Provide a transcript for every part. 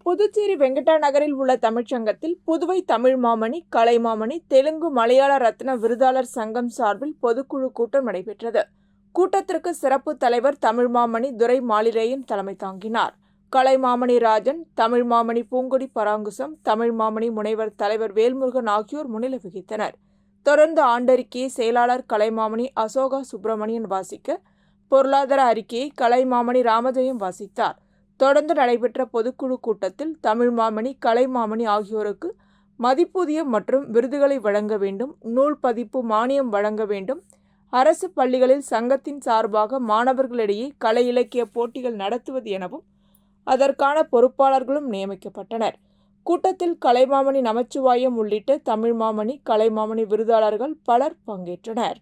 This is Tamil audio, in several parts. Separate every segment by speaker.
Speaker 1: புதுச்சேரி வெங்கடா நகரில் உள்ள தமிழ்ச்சங்கத்தில் புதுவை தமிழ் மாமணி, கலைமாமணி, தெலுங்கு, மலையாள ரத்ன விருதாளர் சங்கம் சார்பில் பொதுக்குழு கூட்டம் நடைபெற்றது. கூட்டத்திற்கு சிறப்பு தலைவர் தமிழ் மாமணி துரை மாலிரேயன் தலைமை தாங்கினார். கலைமாமணி ராஜன், தமிழ் மாமணி பூங்கொடி பராங்குசம், தமிழ் மாமணி முனைவர் தலைவர் வேல்முருகன் ஆகியோர் முன்னிலை வகித்தனர். தொடர்ந்து ஆண்டறிக்கையை செயலாளர் கலைமாமணி அசோகா சுப்பிரமணியன் வாசிக்க, பொருளாதார அறிக்கையை கலைமாமணி ராமஜெயம் வாசித்தார். தொடர்ந்து நடைபெற்ற பொதுக்குழு கூட்டத்தில் தமிழ் மாமணி, கலைமாமணி ஆகியோருக்கு மதிப்பூதியம் மற்றும் விருதுகளை வழங்க வேண்டும், நூல் பதிப்பு மானியம் வழங்க வேண்டும், அரசு பள்ளிகளில் சங்கத்தின் சார்பாக மாணவர்களிடையே கலை இலக்கிய போட்டிகள் நடத்துவது எனவும் அதற்கான பொறுப்பாளர்களும் நியமிக்கப்பட்டனர். கூட்டத்தில் கலைமாமணி நமச்சிவாயம் உள்ளிட்ட தமிழ் மாமணி, கலைமாமணி விருதாளர்கள் பலர் பங்கேற்றனர்.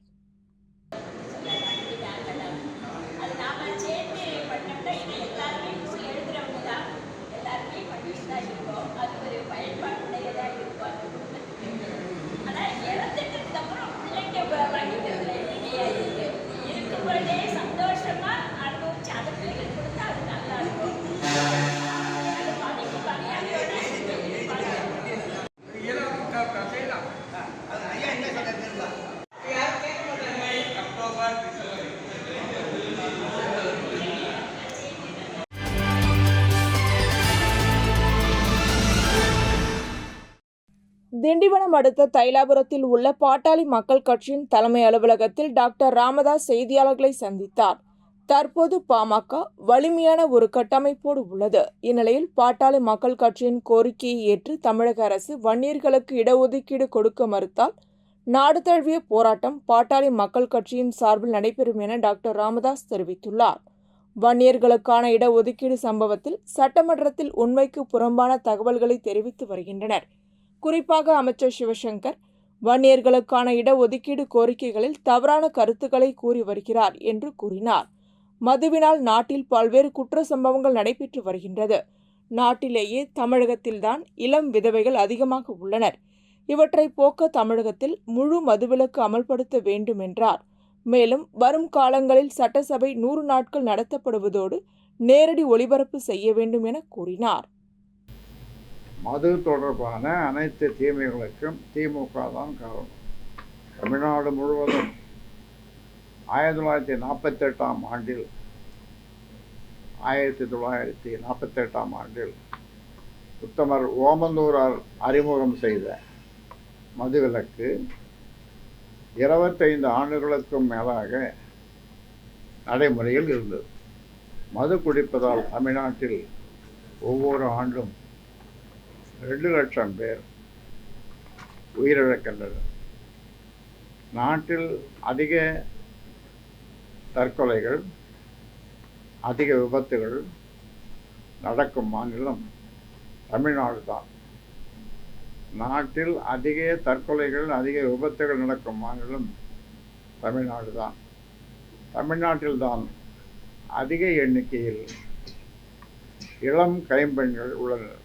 Speaker 1: திண்டிவனம் அடுத்த தைலாபுரத்தில் உள்ள பாட்டாளி மக்கள் கட்சியின் தலைமை அலுவலகத்தில் டாக்டர் ராமதாஸ் செய்தியாளர்களை சந்தித்தார். தற்போது பாமக வலிமையான ஒரு கட்டமைப்போடு உள்ளது. இந்நிலையில் பாட்டாளி மக்கள் கட்சியின் கோரிக்கையை ஏற்று தமிழக அரசு வன்னியர்களுக்கு இடஒதுக்கீடு கொடுக்க மறுத்தால் நாடு தழுவிய போராட்டம் பாட்டாளி மக்கள் கட்சியின் சார்பில் நடைபெறும் என டாக்டர் ராமதாஸ் தெரிவித்துள்ளார். வன்னியர்களுக்கான இடஒதுக்கீடு சம்பவத்தில் சட்டமன்றத்தில் உண்மைக்கு புறம்பான தகவல்களை தெரிவித்து வருகின்றனர். குறிப்பாக அமைச்சர் சிவசங்கர் வன்னியர்களுக்கான இடஒதுக்கீடு கோரிக்கைகளில் தவறான கருத்துக்களை கூறி வருகிறார் என்று கூறினார். மதுவினால் நாட்டில் பல்வேறு குற்ற சம்பவங்கள் நடைபெற்று வருகின்றது. நாட்டிலேயே தமிழகத்தில்தான் இளம் விதவைகள் அதிகமாக உள்ளனர். இவற்றை போக்க தமிழகத்தில் முழு மதுவிலக்கு அமல்படுத்த வேண்டும் என்றார். மேலும் வரும் காலங்களில் சட்டசபை 100 நாட்கள் நடத்தப்படுவதோடு நேரடி ஒளிபரப்பு செய்ய வேண்டும் என கூறினார்.
Speaker 2: மது தொடர்பான அனைத்து தீமைகளுக்கும் திமுக தான் காரணம். தமிழ்நாடு முழுவதும் 1948ஆம் ஆண்டில் உத்தமர் ஓமந்தூரார் அறிமுகம் செய்த மதுவிலக்கு 25 ஆண்டுகளுக்கும் மேலாக நடைமுறையில் இருந்தது. மது குடிப்பதால் தமிழ்நாட்டில் ஒவ்வொரு ஆண்டும் 2 லட்சம் பேர் உயிரிழக்கின்றனர். நாட்டில் அதிக தற்கொலைகள், அதிக விபத்துகள் நடக்கும் மாநிலம் தமிழ்நாடு தான். நாட்டில் அதிக தற்கொலைகள், அதிக விபத்துகள் நடக்கும் மாநிலம் தமிழ்நாடு தான். தமிழ்நாட்டில்தான் அதிக எண்ணிக்கையில் இளம் கைம்பெண்கள் உள்ளனர்.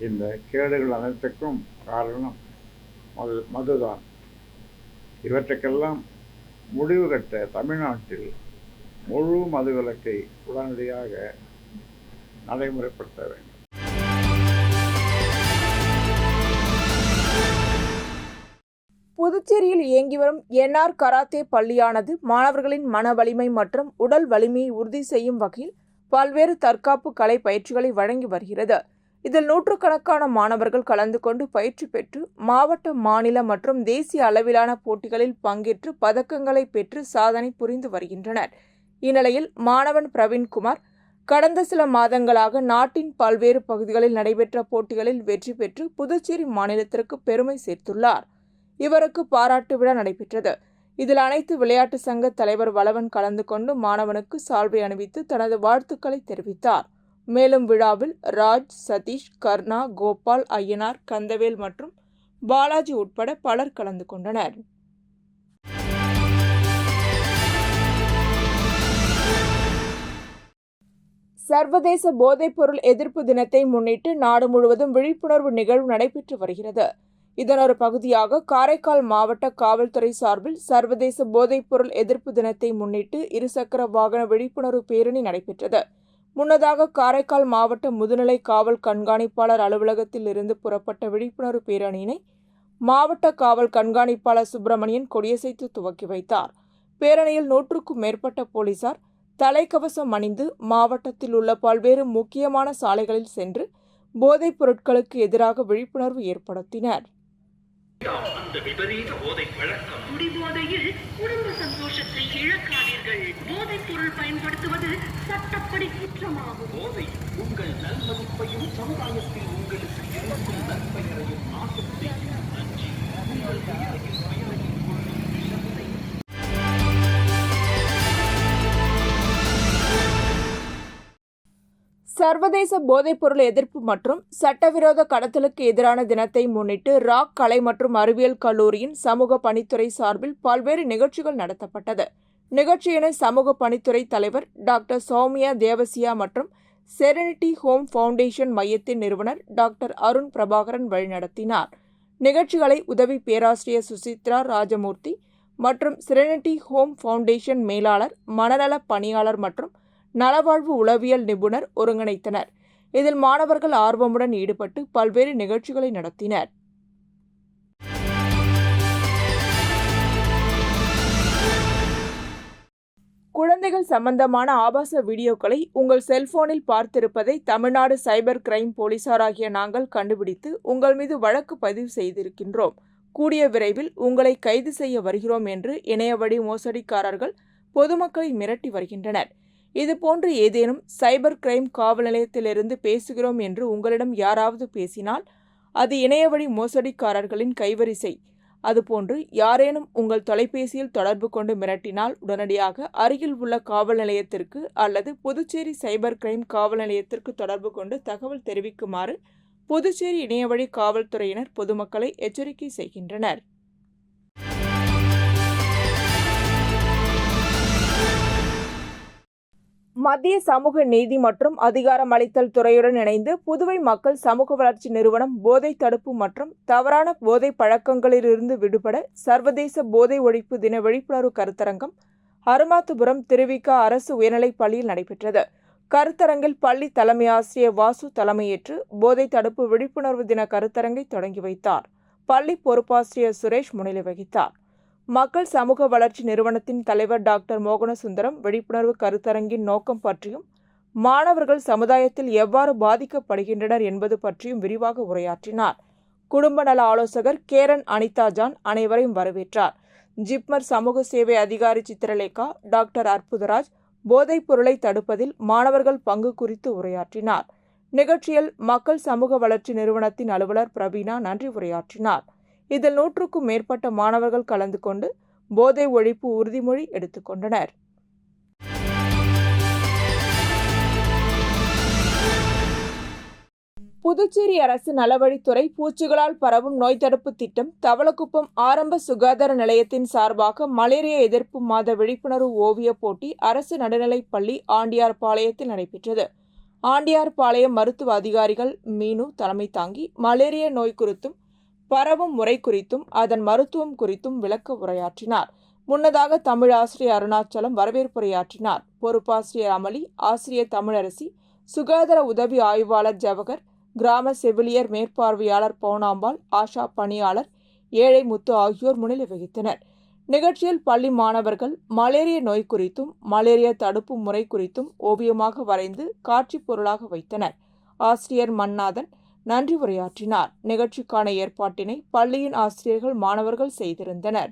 Speaker 2: இந்த கேடுகள் அனைத்துக்கும் காரணம் மதுதான். இவற்றுக்கெல்லாம் முடிவு கட்ட தமிழ்நாட்டில் முழு மதுவிலக்கை உடனடியாக நடைமுறைப்படுத்த வேண்டும்.
Speaker 1: புதுச்சேரியில் இயங்கி வரும் என்ஆர் கராத்தே பள்ளியானது மாணவர்களின் மன வலிமை மற்றும் உடல் வலிமையை உறுதி செய்யும் வகையில் பல்வேறு தற்காப்பு கலை பயிற்சிகளை வழங்கி வருகிறது. இதில் நூற்றுக்கணக்கான மாணவர்கள் கலந்து கொண்டு பயிற்சி பெற்று மாவட்ட, மாநில மற்றும் தேசிய அளவிலான போட்டிகளில் பங்கேற்று பதக்கங்களை பெற்று சாதனை புரிந்து வருகின்றனர். இந்நிலையில் மாணவன் பிரவீன்குமார் கடந்த சில மாதங்களாக நாட்டின் பல்வேறு பகுதிகளில் நடைபெற்ற போட்டிகளில் வெற்றி பெற்று புதுச்சேரி மாநிலத்திற்கு பெருமை சேர்த்துள்ளார். இவருக்கு பாராட்டு விழா நடைபெற்றது. இதில் அனைத்து விளையாட்டு சங்க தலைவர் வளவன் கலந்து கொண்டு மாணவனுக்கு சால்வை அணிவித்து தனது வாழ்த்துக்களை தெரிவித்தார். மேலும் விழாவில் ராஜ், சதீஷ், கர்ணா, கோபால், ஐயனார், கந்தவேல் மற்றும் பாலாஜி உட்பட பலர் கலந்து கொண்டனர். சர்வதேச போதைப்பொருள் எதிர்ப்பு தினத்தை முன்னிட்டு நாடு முழுவதும் விழிப்புணர்வு நிகழ்வு நடைபெற்று வருகிறது. இதன் ஒரு பகுதியாக காரைக்கால் மாவட்ட காவல்துறை சார்பில் சர்வதேச போதைப்பொருள் எதிர்ப்பு தினத்தை முன்னிட்டு இருசக்கர வாகன விழிப்புணர்வு பேரணி நடைபெற்றது. முன்னதாக காரைக்கால் மாவட்ட முதுநிலை காவல் கண்காணிப்பாளர் அலுவலகத்தில் இருந்து புறப்பட்ட விழிப்புணர்வு பேரணியினை மாவட்ட காவல் கண்காணிப்பாளர் சுப்பிரமணியன் கொடியசைத்து துவக்கி வைத்தார். பேரணியில் 100க்கும் மேற்பட்ட போலீசார் தலைக்கவசம் அணிந்து மாவட்டத்தில் உள்ள பல்வேறு முக்கியமான சாலைகளில் சென்று போதைப் பொருட்களுக்கு எதிராக விழிப்புணர்வு ஏற்படுத்தினர்.
Speaker 3: அந்த விபரீத போதை பழக்கம் குடிபோதையில் குடும்ப சந்தோஷத்தை இழக்காதீர்கள். போதைப் பொருள் பயன்படுத்துவது சட்டப்படி குற்றமாகும். போதை உங்கள் நல்மதிப்பையும் சமுதாயத்தில் உங்களுக்கு இருக்கும் நற்பெயரையும் நாசம் செய்யும். நன்றி. உங்கள் பெயரையும் பெயரையும் கொள்ளும் விஷத்தை.
Speaker 1: சர்வதேச போதைப்பொருள் எதிர்ப்பு மற்றும் சட்டவிரோத கடத்தலுக்கு எதிரான தினத்தை முன்னிட்டு ராக் கலை மற்றும் அறிவியல் கல்லூரியின் சமூக பணித்துறை சார்பில் பல்வேறு நிகழ்ச்சிகள் நடத்தப்பட்டது. நிகழ்ச்சியினை சமூக பணித்துறை தலைவர் டாக்டர் சௌமியா தேவசியா மற்றும் செரெனிட்டி ஹோம் ஃபவுண்டேஷன் மையத்தின் நிறுவனர் டாக்டர் அருண் பிரபாகரன் வழிநடத்தினார். நிகழ்ச்சிகளை உதவி பேராசிரியர் சுசித்ரா ராஜமூர்த்தி மற்றும் செரெனிட்டி ஹோம் ஃபவுண்டேஷன் மேலாளர், மனநல பணியாளர் மற்றும் நலவாழ்வு உளவியல் நிபுணர் ஒருங்கிணைத்தனர். இதில் மாணவர்கள் ஆர்வமுடன் ஈடுபட்டு பல்வேறு நிகழ்ச்சிகளை நடத்தினர். குழந்தைகள் சம்பந்தமான ஆபாச வீடியோக்களை உங்கள் செல்போனில் பார்த்திருப்பதை தமிழ்நாடு சைபர் கிரைம் போலீசாராகிய நாங்கள் கண்டுபிடித்து உங்கள் மீது வழக்கு பதிவு செய்திருக்கின்றோம். கூடிய விரைவில் உங்களை கைது செய்ய வருகிறோம் என்று இணையவழி மோசடிக்காரர்கள் பொதுமக்களை மிரட்டி வருகின்றனர். இதுபோன்று ஏதேனும் சைபர் கிரைம் காவல் நிலையத்திலிருந்து பேசுகிறோம் என்று உங்களிடம் யாராவது பேசினால் அது இணையவழி மோசடிக்காரர்களின் கைவரிசை. அதுபோன்று யாரேனும் உங்கள் தொலைபேசியில் தொடர்பு கொண்டு மிரட்டினால் உடனடியாக அருகில் உள்ள காவல் நிலையத்திற்கு அல்லது புதுச்சேரி சைபர் கிரைம் காவல் நிலையத்திற்கு தொடர்பு கொண்டு தகவல் தெரிவிக்குமாறு புதுச்சேரி இணையவழி காவல்துறையினர் பொதுமக்களை எச்சரிக்கை செய்கின்றனர். மத்திய சமூக நீதி மற்றும் அதிகாரமளித்தல் துறையுடன் இணைந்து புதுவை மக்கள் சமூக வளர்ச்சி நிறுவனம் போதை தடுப்பு மற்றும் தவறான போதை பழக்கங்களிலிருந்து விடுபட சர்வதேச போதை ஒழிப்பு தின விழிப்புணர்வு கருத்தரங்கம் அருமாத்துபுரம் திருவிக அரசு உயர்நிலைப் பள்ளியில் நடைபெற்றது. கருத்தரங்கில் பள்ளி தலைமை ஆசிரியர் வாசு தலைமையேற்று போதை தடுப்பு விழிப்புணர்வு தின கருத்தரங்கை தொடங்கி வைத்தார். பள்ளி பொறுப்பாசிரியர் சுரேஷ் முன்னிலை வகித்தார். மக்கள் சமூக வளர்ச்சி நிறுவனத்தின் தலைவர் டாக்டர் மோகனசுந்தரம் விழிப்புணர்வு கருத்தரங்கின் நோக்கம் பற்றியும் மாணவர்கள் சமுதாயத்தில் எவ்வாறு பாதிக்கப்படுகின்றனர் என்பது பற்றியும் விரிவாக உரையாற்றினார். குடும்ப நல ஆலோசகர் கேரன் அனிதா ஜான் அனைவரையும் வரவேற்றார். ஜிப்மர் சமூக சேவை அதிகாரி சித்திரலேகா, டாக்டர் அற்புதராஜ் போதைப் பொருளை தடுப்பதில் மாணவர்கள் பங்கு குறித்து உரையாற்றினார். நிகழ்ச்சியில் மக்கள் சமூக வளர்ச்சி நிறுவனத்தின் அலுவலர் பிரவீனா நன்றி உரையாற்றினார். இதில் 100க்கும் மேற்பட்ட மாணவர்கள் கலந்து கொண்டு போதை ஒழிப்பு உறுதிமொழி எடுத்துக்கொண்டனர். புதுச்சேரி அரசு நலவழித்துறை பூச்சிகளால் பரவும் நோய் தடுப்பு திட்டம் தவளக்குப்பம் ஆரம்ப சுகாதார நிலையத்தின் சார்பாக மலேரியா எதிர்ப்பு மாத விழிப்புணர்வு ஓவிய போட்டி அரசு நடுநிலைப்பள்ளி ஆண்டியார்பாளையத்தில் நடைபெற்றது. ஆண்டியார்பாளையம் மருத்துவ அதிகாரிகள் மீனு தலைமை தாங்கி மலேரியா நோய் குறித்தும் பரவும் முறை குறித்தும் அதன் மருத்துவம் குறித்தும் விளக்க உரையாற்றினார். முன்னதாக தமிழ் ஆசிரியர் அருணாச்சலம் வரவேற்புரையாற்றினார். பொறுப்பாசிரியர் அமளி, ஆசிரியர் தமிழரசி, சுகாதார உதவி ஆய்வாளர் ஜவஹர், கிராம செவிலியர் மேற்பார்வையாளர் பவுனாம்பாள், ஆஷா பணியாளர் ஏழை முத்து ஆகியோர் முன்னிலை வகித்தனர். நிகழ்ச்சியில் பள்ளி மாணவர்கள் மலேரியா நோய் குறித்தும் மலேரியா தடுப்பு முறை குறித்தும் ஓவியமாக வரைந்து காட்சி பொருளாக வைத்தனர். ஆசிரியர் மன்னாதன் நன்றி உரையாற்றினார். நிகழ்ச்சிக்கான ஏற்பாட்டினை பள்ளியின் ஆசிரியர்கள் மாணவர்கள் செய்திருந்தனர்.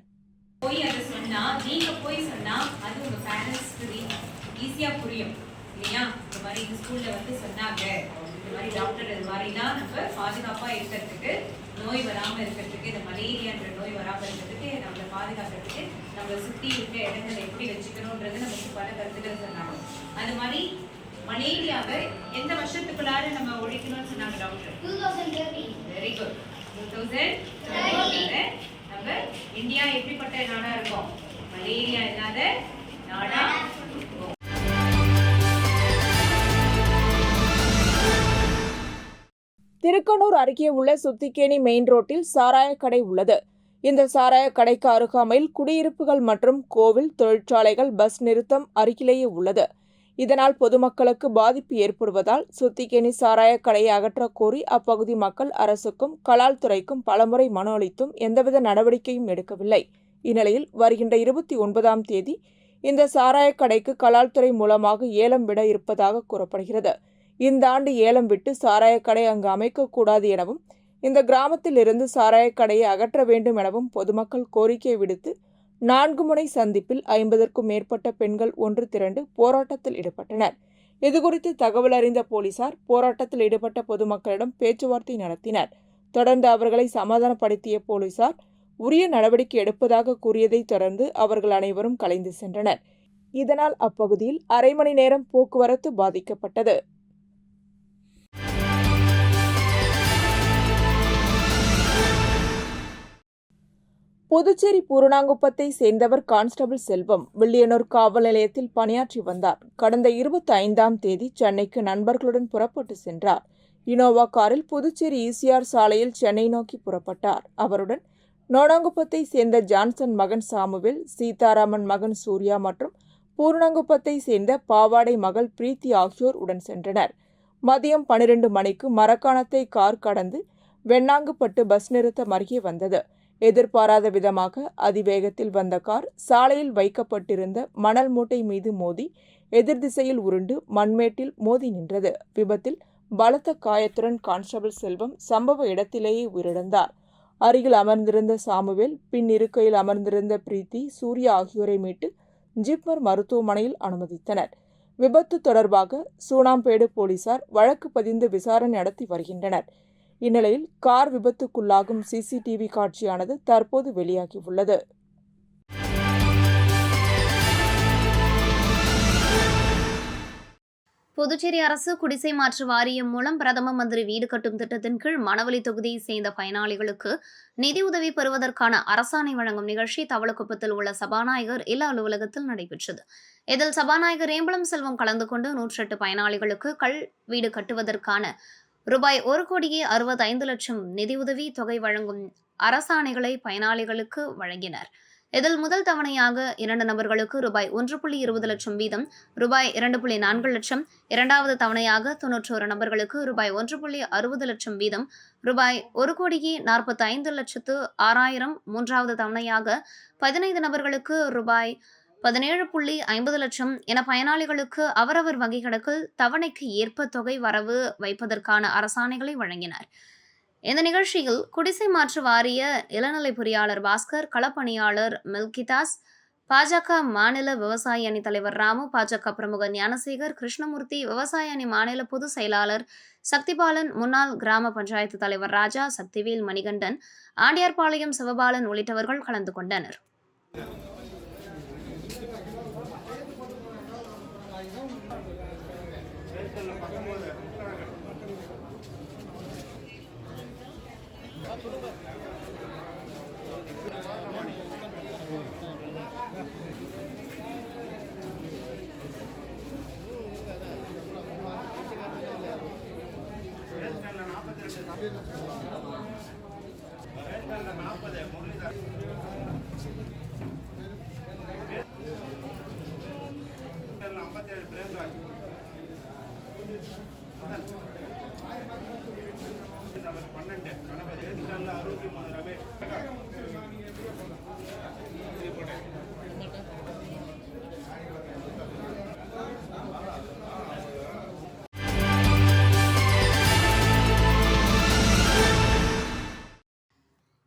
Speaker 4: நோய் வராமல் இருக்கிறதுக்கு, இந்த மலேரியான்ற நோய் வராமல் இருக்கிறதுக்கு, நம்மளை பாதுகாக்கிறதுக்கு நம்மளை சுற்றி இருக்க இடங்களை எப்படி வச்சுக்கணுன்றது நமக்கு பல கருத்துக்கள் சொன்னாங்க. அந்த மாதிரி மலேரியாவை எந்த வருஷத்துக்குள்ளார நம்ம ஒழிக்கணும்னு சொன்னாங்க டாக்டர்? 2030. Very good. 2030 நம்ம இந்தியா எப்படிப்பட்ட நாடா இருக்கும்? மலேரியா இல்லாத நாடா.
Speaker 1: திருக்கனூர் அருகே உள்ள சுத்திக்கேணி மெயின் ரோட்டில் சாராய கடை உள்ளது. இந்த சாராய கடைக்கு அருகாமையில் குடியிருப்புகள் மற்றும் கோவில், தொழிற்சாலைகள், பஸ் நிறுத்தம் அருகிலேயே உள்ளது. இதனால் பொதுமக்களுக்கு பாதிப்பு ஏற்படுவதால் சுத்திகேணி சாராய கடையை அகற்றக் கோரி அப்பகுதி மக்கள் அரசுக்கும் கலால் துறைக்கும் பலமுறை மனு அளித்தும் எந்தவித நடவடிக்கையும் எடுக்கவில்லை. இந்நிலையில் வருகின்ற 29ஆம் தேதி இந்த சாராய கடைக்கு கலால் துறை மூலமாக ஏலம் விட இருப்பதாக கூறப்படுகிறது. இந்த ஆண்டு ஏலம் விட்டு சாராய கடை அங்கு அமைக்கக்கூடாது எனவும் இந்த கிராமத்தில் இருந்து சாராய கடையை அகற்ற வேண்டும் எனவும் பொதுமக்கள் கோரிக்கை விடுத்து 4 முனை சந்திப்பில் 50க்கும் மேற்பட்ட பெண்கள் ஒன்று திரண்டு போராட்டத்தில் ஈடுபட்டனர். இதுகுறித்து தகவல் அறிந்த போலீசார் போராட்டத்தில் ஈடுபட்ட பொதுமக்களிடம் பேச்சுவார்த்தை நடத்தினர். தொடர்ந்து அவர்களை சமாதானப்படுத்திய போலீசார் உரிய நடவடிக்கை எடுப்பதாக கூறியதை தொடர்ந்து அவர்கள் அனைவரும் கலைந்து சென்றனர். இதனால் அப்பகுதியில் அரை மணி நேரம் போக்குவரத்து பாதிக்கப்பட்டது. புதுச்சேரி பூரணாங்குப்பத்தை சேர்ந்தவர் கான்ஸ்டபிள் செல்வம் வில்லியனூர் காவல் நிலையத்தில் பணியாற்றி வந்தார். கடந்த 25ஆம் தேதி சென்னைக்கு நண்பர்களுடன் புறப்பட்டு சென்றார். இனோவா காரில் புதுச்சேரி ECR சாலையில் சென்னை நோக்கி புறப்பட்டார். அவருடன் நோனாங்குப்பத்தை சேர்ந்த ஜான்சன் மகன் சாமுவேல், சீதாராமன் மகன் சூர்யா மற்றும் பூரணாங்குப்பத்தை சேர்ந்த பாவாடை மகள் பிரீத்தி ஆகியோர் உடன் சென்றனர். மதியம் 12 மணிக்கு மரக்காணத்தை கார் கடந்து வெண்ணாங்குப்பட்டு பஸ் நிறுத்தம் அருகே வந்தது. எதிர்பாராத விதமாக அதிவேகத்தில் வந்த கார் சாலையில் வைக்கப்பட்டிருந்த மணல் மூட்டை மீது மோதி எதிர் திசையில் உருண்டு மண்மேட்டில் மோதி நின்றது. விபத்தில் பலத்த காயத்துடன் கான்ஸ்டபிள் செல்வம் சம்பவ இடத்திலேயே உயிரிழந்தார். அருகில் அமர்ந்திருந்த சாமுவேல், பின் இருக்கையில் அமர்ந்திருந்த பிரீத்தி, சூர்யா ஆகியோரை மீட்டு ஜிப்மர் மருத்துவமனையில் அனுமதித்தனர். விபத்து தொடர்பாக சூனாம்பேடு போலீசார் வழக்கு பதிந்து விசாரணை நடத்தி வருகின்றனர். இந்நிலையில் கார் விபத்துக்குள்ளாகும் CCTV காட்சியானது தற்போது வெளியாகியுள்ளது.
Speaker 5: புதுச்சேரி அரசு குடிசை மாற்று வாரியம் மூலம் பிரதம மந்திரி வீடு கட்டும் திட்டத்தின் கீழ் மணவெளி தொகுதியை சேர்ந்த பயனாளிகளுக்கு நிதியுதவி பெறுவதற்கான அரசாணை வழங்கும் நிகழ்ச்சி தவளக்குப்பத்தில் உள்ள சபாநாயகர் இல்ல அலுவலகத்தில் நடைபெற்றது. இதில் சபாநாயகர் ஏம்பலம் செல்வம் கலந்து கொண்டு 108 பயனாளிகளுக்கு கல் வீடு கட்டுவதற்கான ரூபாய் 1,65,00,000 நிதியுதவி தொகை வழங்கும் அரசாணைகளை பயனாளிகளுக்கு வழங்கினர். இதில் முதல் தவணையாக 2 நபர்களுக்கு ரூபாய் 1,20 லட்சம் வீதம் ரூபாய் 2,4 லட்சம், இரண்டாவது தவணையாக 91 நபர்களுக்கு ரூபாய் 1,60 லட்சம் வீதம் ரூபாய் 1,45,06,000, மூன்றாவது தவணையாக 15 நபர்களுக்கு ரூபாய் 17,50 லட்சம் என பயனாளிகளுக்கு அவரவர் வங்கி கணக்கில் தவணைக்கு ஏற்ப தொகை வரவு வைப்பதற்கான அரசாணைகளை வழங்கினர். இந்த நிகழ்ச்சியில் குடிசை மாற்று வாரிய இளநிலை பொறியாளர் பாஸ்கர், களப்பணியாளர் மில்கிதாஸ், பாஜக மாநில விவசாய அணி தலைவர் ராமு, பாஜக பிரமுகர் ஞானசேகர், கிருஷ்ணமூர்த்தி, விவசாய அணி மாநில பொதுச் செயலாளர் சக்திபாலன், முன்னாள் கிராம பஞ்சாயத்து தலைவர் ராஜா, சக்திவேல், மணிகண்டன், ஆண்டியார்பாளையம் சிவபாலன் உள்ளிட்டவர்கள் கலந்து கொண்டனர்.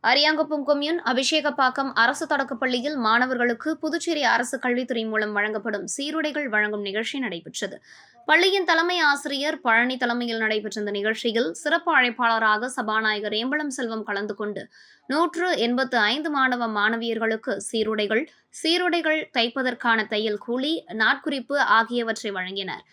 Speaker 5: அரியாங்குப்பம் கொம்யூன் அபிஷேகப்பாக்கம் அரசு தொடக்கப்பள்ளியில் மாணவர்களுக்கு புதுச்சேரி அரசு கல்வித்துறை மூலம் வழங்கப்படும் சீருடைகள் வழங்கும் நிகழ்ச்சி நடைபெற்றது. பள்ளியின் தலைமை ஆசிரியர் பழனி தலைமையில் நடைபெற்ற இந்த நிகழ்ச்சியில் சிறப்பு அழைப்பாளராக சபாநாயகர் ஏம்பலம் செல்வம் கலந்து கொண்டு 185 மாணவ மாணவியர்களுக்கு சீருடைகள் தைப்பதற்கான தையல் கூலி, நாட்குறிப்பு ஆகியவற்றை வழங்கினர்.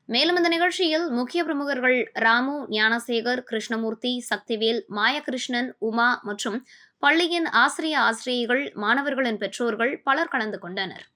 Speaker 5: மேலும் இந்த நிகழ்ச்சியில் முக்கிய பிரமுகர்கள் ராமு, ஞானசேகர், கிருஷ்ணமூர்த்தி, சக்திவேல், மாயகிருஷ்ணன், உமா மற்றும் பள்ளியின் ஆசிரியைகள், மாணவர்களின் பெற்றோர்கள் பலர் கலந்து கொண்டனர்.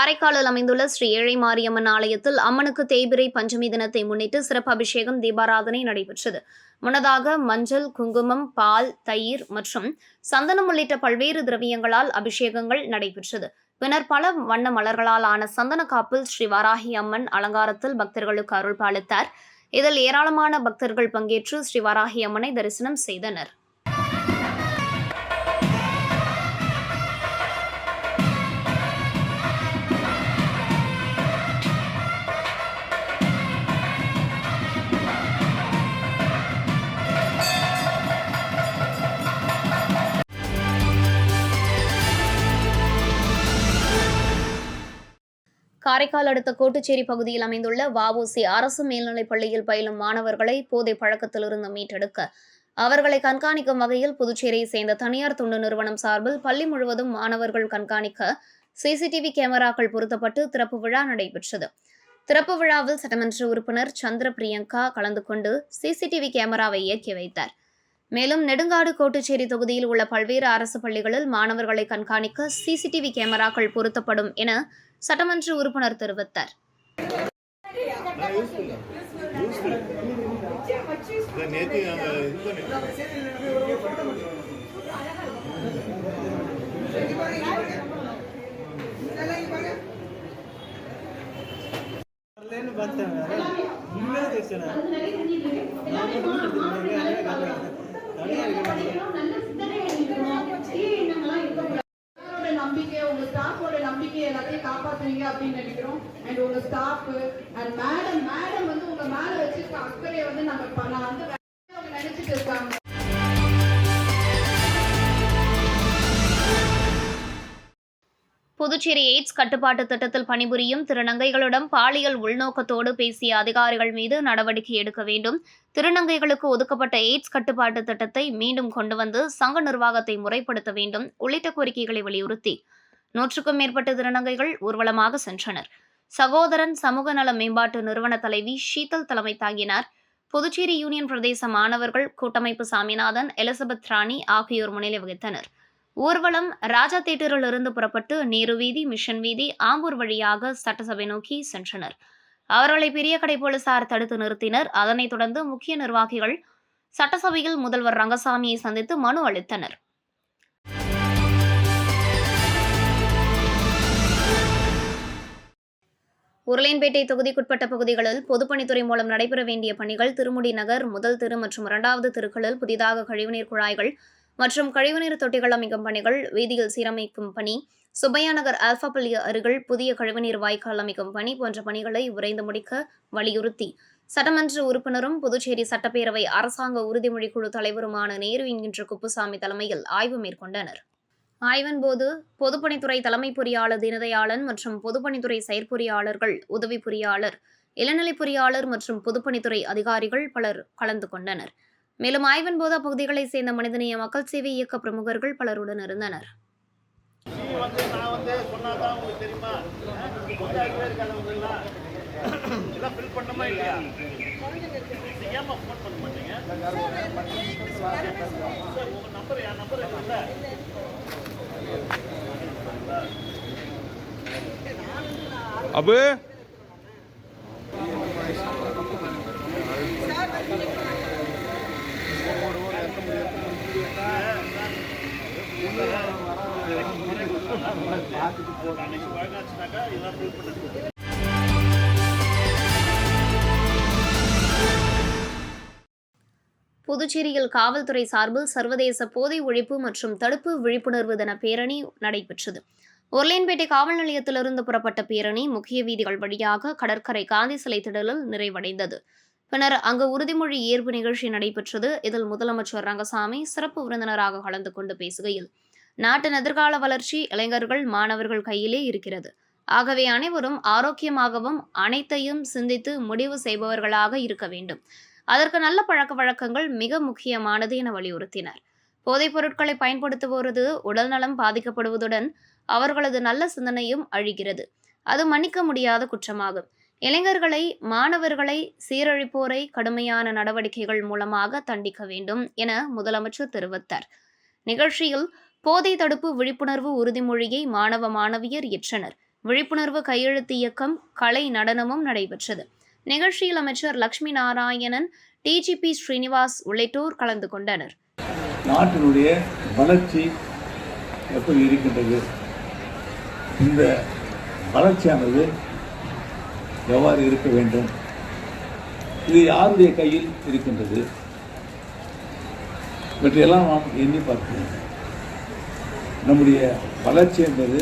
Speaker 5: காரைக்காலில் அமைந்துள்ள ஸ்ரீ ஏழை மாரியம்மன் ஆலயத்தில் அம்மனுக்கு தேய்பிறை பஞ்சமி தினத்தை முன்னிட்டு சிறப்பு அபிஷேகம் தீபாராதனை நடைபெற்றது. முன்னதாக மஞ்சள், குங்குமம், பால், தயிர் மற்றும் சந்தனம் உள்ளிட்ட பல்வேறு திரவியங்களால் அபிஷேகங்கள் நடைபெற்றது. பின்னர் பல வண்ண மலர்களால் ஆன சந்தன காப்பில் ஸ்ரீ வாராகி அம்மன் அலங்காரத்தில் பக்தர்களுக்கு அருள் பாலித்தார். இதில் ஏராளமான பக்தர்கள் பங்கேற்று ஸ்ரீ வாராகி அம்மனை தரிசனம் செய்தனர். காரைக்கால் அடுத்த கோட்டுச்சேரி பகுதியில் அமைந்துள்ள வஉசி அரசு மேல்நிலைப் பள்ளியில் பயிலும் மாணவர்களை போதை பழக்கத்திலிருந்து மீட்டெடுக்க அவர்களை கண்காணிக்கும் வகையில் புதுச்சேரியை சேர்ந்த தனியார் தொண்டு நிறுவனம் சார்பில் பள்ளி முழுவதும் மாணவர்கள் கண்காணிக்க சிசிடிவி கேமராக்கள் பொருத்தப்பட்டு திறப்பு விழா நடைபெற்றது. திறப்பு விழாவில் சட்டமன்ற உறுப்பினர் சந்திர பிரியங்கா கலந்து கொண்டு சிசிடிவி கேமராவை இயக்கி வைத்தார். மேலும் நெடுங்காடு கோட்டுச்சேரி தொகுதியில் உள்ள பல்வேறு அரசு பள்ளிகளில் மாணவர்களை கண்காணிக்க சிசிடிவி கேமராக்கள் பொருத்தப்படும் என சட்டமன்ற உறுப்பினர் தெரிவித்தார்.
Speaker 6: நம்பிக்கை, உங்க ஸ்டாஃபோட நம்பிக்கை எல்லாத்தையும் காப்பாத்துவீங்க அப்படின்னு நினைக்கிறோம். அண்ட் உங்க ஸ்டாஃப் அண்ட் மேடம் வந்து உங்க மேல வச்சிருக்க அக்கறையை வந்து நான் வந்து நினைச்சிட்டு இருக்காங்க.
Speaker 5: புதுச்சேரி எய்ட்ஸ் கட்டுப்பாட்டு திட்டத்தில் பணிபுரியும் திருநங்கைகளிடம் பாலியல் உள்நோக்கத்தோடு பேசிய அதிகாரிகள் மீது நடவடிக்கை எடுக்க வேண்டும். திருநங்கைகளுக்கு ஒதுக்கப்பட்ட எய்ட்ஸ் கட்டுப்பாட்டு திட்டத்தை மீண்டும் கொண்டு வந்து சங்க நிர்வாகத்தை முறைப்படுத்த வேண்டும் உள்ளிட்ட கோரிக்கைகளை வலியுறுத்தி 100க்கும் மேற்பட்ட திருநங்கைகள் ஊர்வலமாக சென்றனர். சகோதரன் சமூக நல மேம்பாட்டு நிறுவன தலைவி ஷீதல் தலைமை தாங்கினார். புதுச்சேரி யூனியன் பிரதேச மாணவர்கள் கூட்டமைப்பு சாமிநாதன், எலிசபெத் ராணி ஆகியோர் முன்னிலை வகித்தனர். ஊர்வலம் ராஜா தியேட்டரில் இருந்து புறப்பட்டு நேரு வீதி, மிஷன் வீதி, ஆம்பூர் வழியாக சட்டசபை நோக்கி சென்றனர். அவர்களை பெரியகடை போலீசார் தடுத்து நிறுத்தினர். அதனைத் தொடர்ந்து முக்கிய நிர்வாகிகள் சட்டசபையில் முதல்வர் ரங்கசாமியை சந்தித்து மனு அளித்தனர். உருளையன்பேட்டை தொகுதிக்குட்பட்ட பகுதிகளில் பொதுப்பணித்துறை மூலம் நடைபெற வேண்டிய பணிகள் திருமுடி நகர், முதல் தெரு மற்றும் 2வது தெருக்களில் புதிதாக கழிவுநீர் குழாய்கள் மற்றும் கழிவுநீர் தொட்டிகள் அமைக்கும் பணிகள், வீதியில் சீரமைக்கும் பணி, சுப்பையா நகர் ஆல்பா பள்ளி அருகில் புதிய கழிவுநீர் வாய்க்கால் அமைக்கும் பணி போன்ற பணிகளை விரைந்து முடிக்க வலியுறுத்தி சட்டமன்ற உறுப்பினரும் புதுச்சேரி சட்டப்பேரவை அரசாங்க உறுதிமொழி குழு தலைவருமான நேரு என்கின்ற குப்புசாமி தலைமையில் ஆய்வு மேற்கொண்டனர். ஆய்வின் போது பொதுப்பணித்துறை தலைமை பொறியாளர் தினதயாளன் மற்றும் பொதுப்பணித்துறை செயற்பொறியாளர்கள், உதவி பொறியாளர், இளநிலை பொறியாளர் மற்றும் பொதுப்பணித்துறை அதிகாரிகள் பலர் கலந்து கொண்டனர். மேலும் ஆய்வின் போது அப்பகுதிகளைச் சேர்ந்த மனிதநேய மக்கள் சேவை இயக்க பிரமுகர்கள் பலருடன் இருந்தனர்.
Speaker 7: அபு
Speaker 5: புதுச்சேரியில் காவல்துறை சார்பில் சர்வதேச போதை ஒழிப்பு மற்றும் தடுப்பு விழிப்புணர்வு தின பேரணி நடைபெற்றது. உருளையன்பேட்டை காவல் நிலையத்திலிருந்து புறப்பட்ட பேரணி முக்கிய வீதிகள் வழியாக கடற்கரை காந்தி சிலை திடலில் நிறைவடைந்தது. பின்னர் அங்கு உறுதிமொழி ஏற்பு நிகழ்ச்சி நடைபெற்றது. இதில் முதலமைச்சர் ரங்கசாமி சிறப்பு விருந்தினராக கலந்து கொண்டு பேசுகையில், நாட்டின் எதிர்கால வளர்ச்சி இளைஞர்கள், மாணவர்கள் கையிலே இருக்கிறது. ஆகவே அனைவரும் ஆரோக்கியமாகவும் அனைத்தையும் சிந்தித்து முடிவு செய்பவர்களாக இருக்க வேண்டும். அதற்கு நல்ல பழக்க வழக்கங்கள் மிக முக்கியமானது என வலியுறுத்தினர். போதைப் பொருட்களை பயன்படுத்துவோரது உடல் நலம் பாதிக்கப்படுவதுடன் அவர்களது நல்ல சிந்தனையும் அழிகிறது. அது மன்னிக்க முடியாத குற்றமாகும். இளைஞர்களை, மாணவர்களை சீரழிப்போரை கடுமையான நடவடிக்கைகள் மூலமாக தண்டிக்க வேண்டும் என முதலமைச்சர் தெரிவித்தார். நிகழ்ச்சியில் போதை தடுப்பு விழிப்புணர்வு உறுதிமொழியை மாணவ மாணவியர் ஏற்றனர். விழிப்புணர்வு கையெழுத்து இயக்கம், கலை நடனமும் நடைபெற்றது. நிகழ்ச்சியில் அமைச்சர் லட்சுமி நாராயணன், டிஜிபி ஸ்ரீனிவாஸ் உள்ளிட்டோர் கலந்து கொண்டனர்.
Speaker 8: நாட்டினுடைய வளர்ச்சி எப்படி இருக்கின்றது, இந்த வளர்ச்சியானது எவ்வாறு இருக்க வேண்டும், இது யாருடைய கையில் இருக்கின்றது, இவற்றையெல்லாம் நாம் எண்ணி பார்க்கிறோம். நம்முடைய வளர்ச்சி என்பது,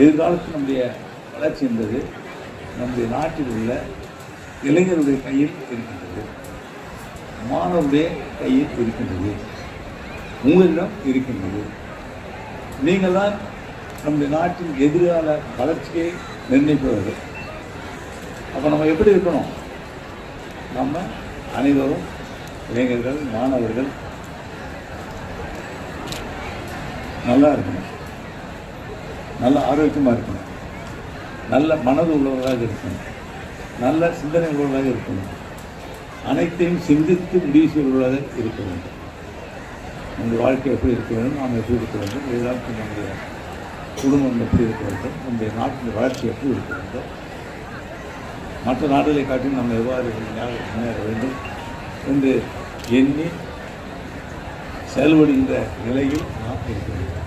Speaker 8: எதிர்காலத்தில் நம்முடைய வளர்ச்சி என்பது நம்முடைய நாட்டில் உள்ள இளைஞருடைய கையில் இருக்கின்றது, மாணவருடைய கையில் இருக்கின்றது, உங்களிடம் இருக்கின்றது. நீங்கள் தான் நம்முடைய நாட்டின் எதிர்கால வளர்ச்சியை நிர்ணயிப்பவர்கள். அப்போ நம்ம எப்படி இருக்கணும்? நம்ம அனைவரும் இளைஞர்கள், மாணவர்கள் நல்லா இருக்கணும், நல்ல ஆரோக்கியமாக இருக்கணும், நல்ல மனது உள்ளவர்களாக இருக்கணும், நல்ல சிந்தனை உள்ளவர்களாக இருக்கணும், அனைத்தையும் சிந்தித்து முடிவு செய்வர்களாக இருக்க வேண்டும். நம்முடைய வாழ்க்கை எப்படி இருக்க வேண்டும், நாம் எப்படி இருக்க வேண்டும், எதிர்காலத்தில் நம்முடைய குடும்பம் எப்படி இருக்க வேண்டும், நம்முடைய நாட்டின் வளர்ச்சி எப்படி இருக்க வேண்டும், மற்ற நாடுகளை காட்டிலும் நம்ம எவ்வாறு முன்னேற வேண்டும் என்று எண்ணி செயல்படுகின்ற நிலையில் நாம் இருக்க வேண்டும்.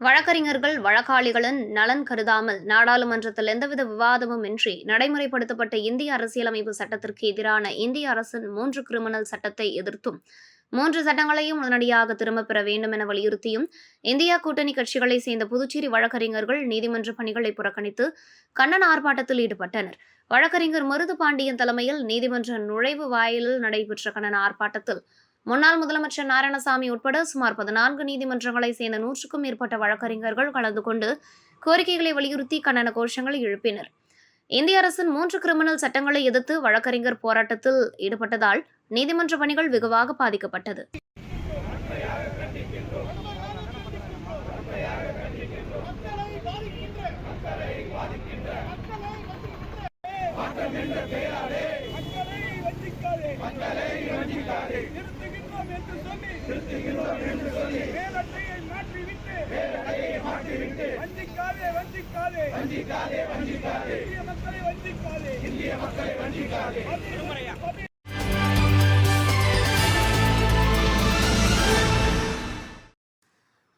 Speaker 5: வழக்கறிஞர்கள் வழக்காளிகளின் நலன் கருதாமல் நாடாளுமன்றத்தில் எந்தவித விவாதமும் இன்றி நடைமுறைப்படுத்தப்பட்ட இந்திய அரசியலமைப்பு சட்டத்திற்கு எதிரான இந்திய அரசின் 3 கிரிமினல் சட்டத்தை எதிர்த்தும் 3 சட்டங்களையும் உடனடியாக திரும்பப் பெற வேண்டும் என வலியுறுத்தியும் இந்தியா கூட்டணி கட்சிகளைச் சேர்ந்த புதுச்சேரி வழக்கறிஞர்கள் நீதிமன்ற பணிகளை புறக்கணித்து கண்டன ஆர்ப்பாட்டத்தில் ஈடுபட்டனர். வழக்கறிஞர் மருது பாண்டியன் தலைமையில் நீதிமன்ற நுழைவு வாயிலில் நடைபெற்ற கண்டன ஆர்ப்பாட்டத்தில் முன்னாள் முதலமைச்சர் நாராயணசாமி உட்பட சுமார் 14 நீதிமன்றங்களை சேர்ந்த 100க்கும் மேற்பட்ட வழக்கறிஞர்கள் கலந்து கொண்டு கோரிக்கைகளை வலியுறுத்தி கண்டன கோஷங்களை எழுப்பினர். இந்திய அரசின் 3 கிரிமினல் சட்டங்களை எதிர்த்து வழக்கறிஞர் போராட்டத்தில் ஈடுபட்டதால் நீதிமன்ற பணிகள் வெகுவாக பாதிக்கப்பட்டது.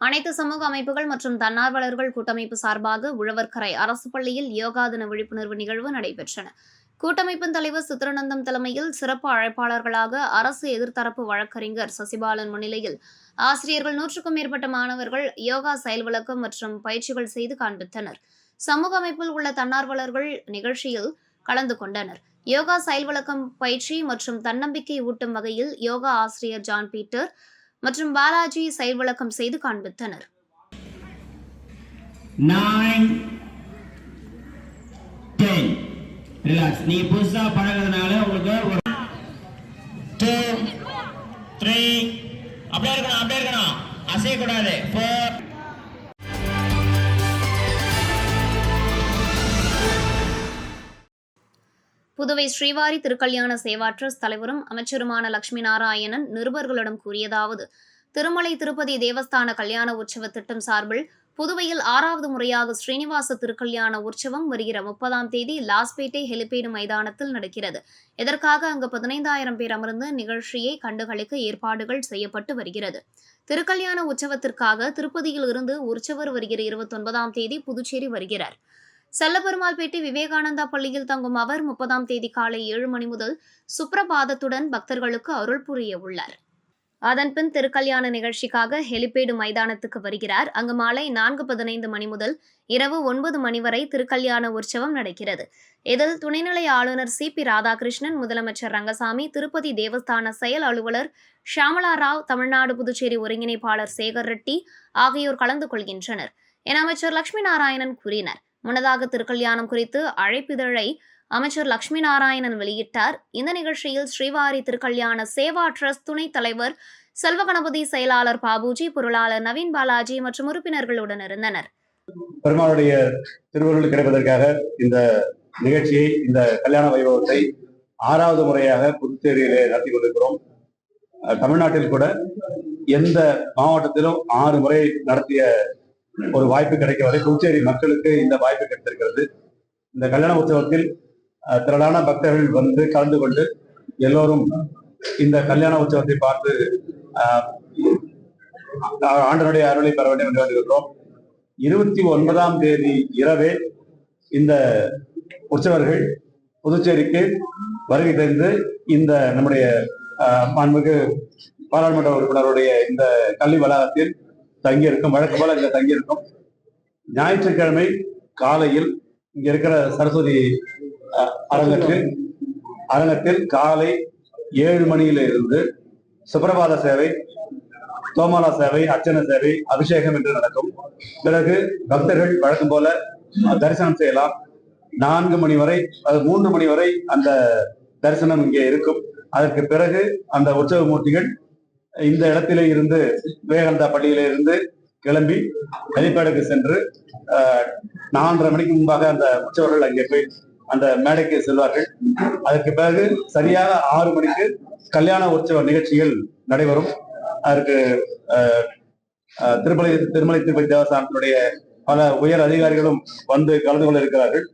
Speaker 5: அனைத்து சமூக அமைப்புகள் மற்றும் தன்னார்வலர்கள் கூட்டமைப்பு சார்பாக உழவர்கரை அரசு பள்ளியில் யோகா தின விழிப்புணர்வு நிகழ்வு நடைபெற்றன. கூட்டமைப்பின் தலைவர் சித்திரநந்தம் தலைமையில் சிறப்பு அழைப்பாளர்களாக அரசு எதிர்த்தரப்பு வழக்கறிஞர் சசிபாலன் முன்னிலையில் ஆசிரியர்கள் 100க்கும் மேற்பட்ட மாணவர்கள் யோகா செயல் விளக்கம் மற்றும் பயிற்சிகள் செய்து காண்பித்தனர். சமூக அமைப்பில் உள்ள தன்னார்வலர்கள் நிகழ்ச்சியில் கலந்து கொண்டனர். யோகா செயல் விளக்கம் பயிற்சி மற்றும் தன்னம்பிக்கை ஊட்டும் வகையில் யோகா ஆசிரியர் ஜான் பீட்டர் மற்றும் பாலாஜி செயல் விளக்கம் செய்து காண்பித்தனர்.
Speaker 9: 9 10 ரிலாக்ஸ். நீ புதுசா பழகிறதுனால உங்களுக்கு 2 3 அப்படியே இருக்கணும் அசையக்கூடாது. 4
Speaker 5: புதுவை ஸ்ரீவாரி திருக்கல்யாண சேவா ட்ரஸ்ட் தலைவரும் அமைச்சருமான லட்சுமி நாராயணன் நிருபர்களிடம் கூறியதாவது: திருமலை திருப்பதி தேவஸ்தான கல்யாண உற்சவ திட்டம் சார்பில் புதுவையில் 6வது முறையாக ஸ்ரீனிவாச திருக்கல்யாண உற்சவம் வருகிற 30ஆம் தேதி லாஸ்பேட்டை ஹெலிபேடு மைதானத்தில் நடக்கிறது. இதற்காக அங்கு 15,000 பேர் அமர்ந்து நிகழ்ச்சியை கண்டுகளிக்க ஏற்பாடுகள் செய்யப்பட்டு வருகிறது. திருக்கல்யாண உற்சவத்திற்காக திருப்பதியில் இருந்து உற்சவர் வருகிற 29ஆம் தேதி புதுச்சேரி வருகிறார். செல்லபெருமாள்பேட்டை விவேகானந்தா பள்ளியில் தங்கும் அவர் 30ஆம் தேதி காலை 7 மணி முதல் சுப்ரபாதத்துடன் பக்தர்களுக்கு அருள் புரிய உள்ளார். அதன்பின் திருக்கல்யாண நிகழ்ச்சிக்காக ஹெலிபேடு மைதானத்துக்கு வருகிறார். அங்கு மாலை 4:15 மணி முதல் இரவு 9 மணி வரை திருக்கல்யாண உற்சவம் நடக்கிறது. இதில் துணைநிலை ஆளுநர் சி.பி. ராதாகிருஷ்ணன், முதலமைச்சர் ரங்கசாமி, திருப்பதி தேவஸ்தான செயல் அலுவலர் ஷியாமலா ராவ், தமிழ்நாடு புதுச்சேரி ஒருங்கிணைப்பாளர் சேகர் ரெட்டி ஆகியோர் கலந்து கொள்கின்றனர் என அமைச்சர் லட்சுமி நாராயணன் கூறினர். முன்னதாக திருக்கல்யாணம் குறித்து அழைப்பிதழை அமைச்சர் லட்சுமி நாராயணன் வெளியிட்டார். இந்த நிகழ்ச்சியில் ஸ்ரீவாரி திருக்கல்யாண சேவா டிரஸ்ட் துணைத் தலைவர் செல்வகணபதி, செயலாளர் பாபுஜி, பொருளாளர் நவீன் பாலாஜி மற்றும் உறுப்பினர்களுடன் இருந்தனர்.
Speaker 10: பெருமாளுடைய திருவருள் கிடைப்பதற்காக இந்த நிகழ்ச்சியை, இந்த கல்யாண வைபவத்தை 6வது முறையாக புதுச்சேரியிலே நடத்தி கொண்டிருக்கிறோம். தமிழ்நாட்டில் கூட எந்த மாவட்டத்திலும் 6 முறை நடத்திய ஒரு வாய்ப்பு கிடைக்க வரை புதுச்சேரி மக்களுக்கு இந்த வாய்ப்பு கிடைத்திருக்கிறது. இந்த கல்யாண உற்சவத்தில் திரளான பக்தர்கள் வந்து கலந்து கொண்டு எல்லோரும் இந்த கல்யாண உற்சவத்தை பார்த்து ஆண்டனுடைய அருளை பெற வேண்டும் என்று வேண்டுகிறோம். 29ஆம் தேதி இரவே இந்த உற்சவர்கள் புதுச்சேரிக்கு வருகை தந்து இந்த நம்முடைய மாண்புமிகு பாராளுமன்ற உறுப்பினருடைய இந்த கல்வி வளாகத்தில் தங்கியிருக்கும். வழக்கு போல இங்க தங்கியிருக்கும். ஞாயிற்றுக்கிழமை காலையில் இங்க இருக்கிற சரஸ்வதி அரங்கத்தில் காலை 7 மணியில இருந்து சுப்ரபாத சேவை, தோமாலா சேவை, அர்ச்சனை சேவை, அபிஷேகம் என்று நடக்கும். பிறகு பக்தர்கள் வழக்கம் போல தரிசனம் செய்யலாம். 4 மணி வரை, அது 3 மணி வரை அந்த தரிசனம் இங்கே இருக்கும். அதற்கு பிறகு அந்த உற்சவ மூர்த்திகள் இந்த இடத்திலே இருந்து விவேகானந்தா பள்ளியில இருந்து கிளம்பி ஹெலிபேடுக்கு சென்று 4:30 மணிக்கு முன்பாக அந்த உற்சவர்கள் அங்கே போய் அந்த மேடைக்கு செல்வார்கள். அதற்கு பிறகு சரியாக 6 மணிக்கு கல்யாண உற்சவ நிகழ்ச்சிகள் நடைபெறும். அதற்கு திருமலை திருப்பதி தேவஸ்தானத்தினுடைய பல உயர் அதிகாரிகளும் வந்து கலந்து கொள்ள இருக்கிறார்கள்.